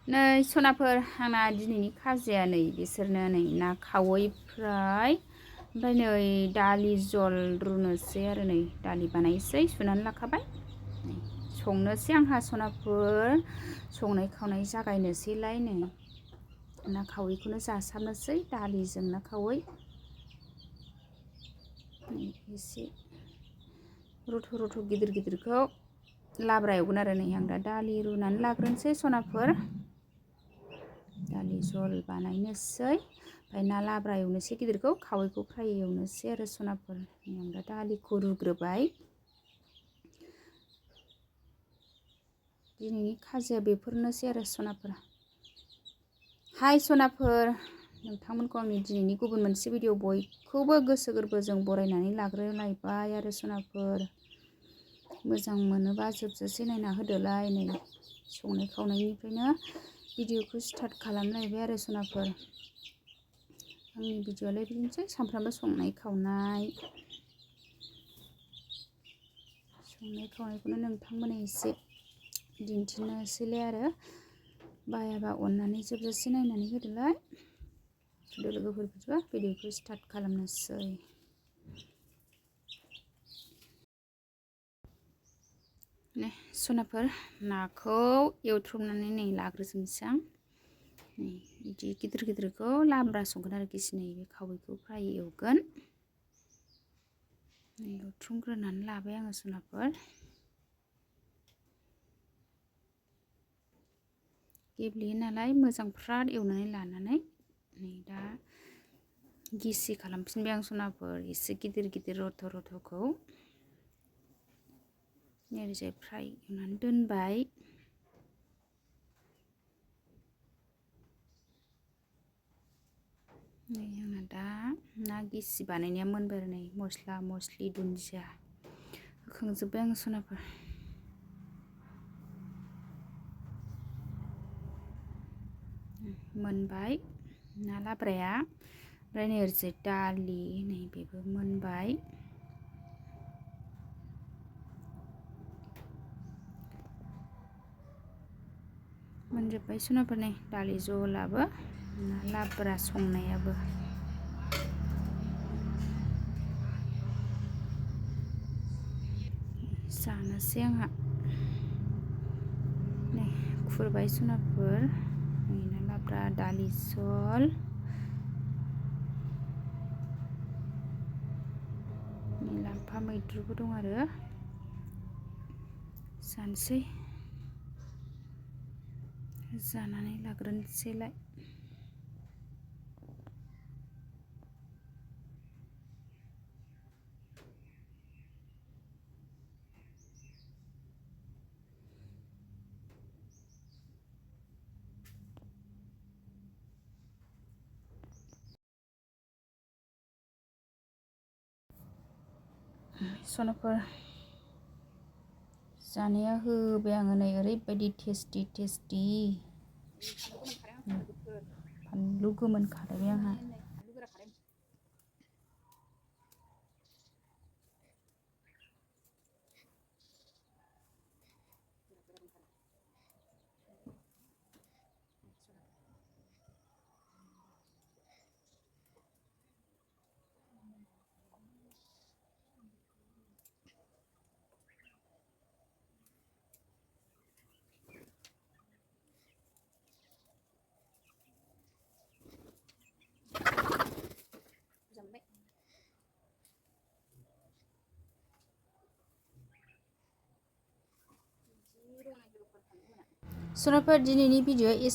नै सनाफोर आंना दिनैनि खाजाया नै बिसोरनो नै ना खावै फ्राय ओमफ्राय नै दालि जल रुनोसै आरो नै दालि बानायसै सुनानै लाखाबाय संनोसै आंहा सनाफोर संनाय खावनाय जागायनोसैलाय नै ना खावैखौनो जासाबनोसै दालिजों ना खावै एसे रथ' गिदिर गिदिरखौ लाब्रा एवगोन आरो नै आं दा दालि रुनानै लाग्रोनोसै सनाफोर दालि जल बानायनोसै ओमफ्राय ना लाब्रा एवनोसै गिदिरखौ खावैखौ फ्राय एवनोसै आरो सनाफोर आं दा दालिखौ रुग्रोबाय दिनैनि खाजाया बेफोरनोसै आरो सनाफोर हाय सनाफोर नोंथांमोनखौ आंनि दिनैनि गुबुन मोनसे भिडिअ बयखौबो गोसो गोरबोजों बरायनानै लाग्रोलायबाय आरो सनाफोर मोजां मोनोबा जोबजासे नायना होदोलाय नै संनाय खावनायनिफ्रायनो भिडिअखौ स्टार्ट खालामलायबाय आरो सनाफोर आंनि भिडिअआलाय बिदिनोसै सानफ्रामबो संनाय खावनायखौनो नोंथांमोना एसे दिन्थिनोसैलाय आरो बायाबा अननानै जोबजासे नायनानै होदोलाय लोगोफोर बिदिबा भिडिअखौ स्टार्ट खालामनोसै नै सनाफोर नाखौ एवथ्रमनानै नै लाग्रोजोबनोसै आं नै बिदि गिदिर गिदिरखौ लाब्रा संगोन आरोखि नै बे खावैखौ फ्राय एवगोन नै एवथ्रमग्रोनानै लाबाय आङो सनाफोर गेब्लेयो नालाय मोजां फ्राद एवनानै लानानै नै दा गिसि खालामफिनबाय आं सनाफोर एसे गिदिर रथ'खौ ओरैजाय फ्राय एवनानै दोनबाय नै आंना दा ना गिसि बानायनाया मोनबाय आरो नै मस्ला मस्लि दुन्दिया होखांजोब्बाय आङो सनाफोर मोनबाय ना लाब्राया ओमफ्राय नै ओरैजाय दालि नै बेबो मोनबाय मोनजोब्बाय सनाफोर नै दालि जहलाबो ना लाब्रा संनायाबो जानोसै आंहा नै खुरबाय सनाफोर नै ना लाब्रा दालि जल नै लाफा मैद्रुबो दं आरो जानोसै जानानै लाग्रोनोसैलाय सनाफोर जानाया होबाय आङो नै ओरैबायदि टेस्टि फानलु गोमोन खालायबाय आंहा सनाफोर दिनैनि भिडिअ' एसे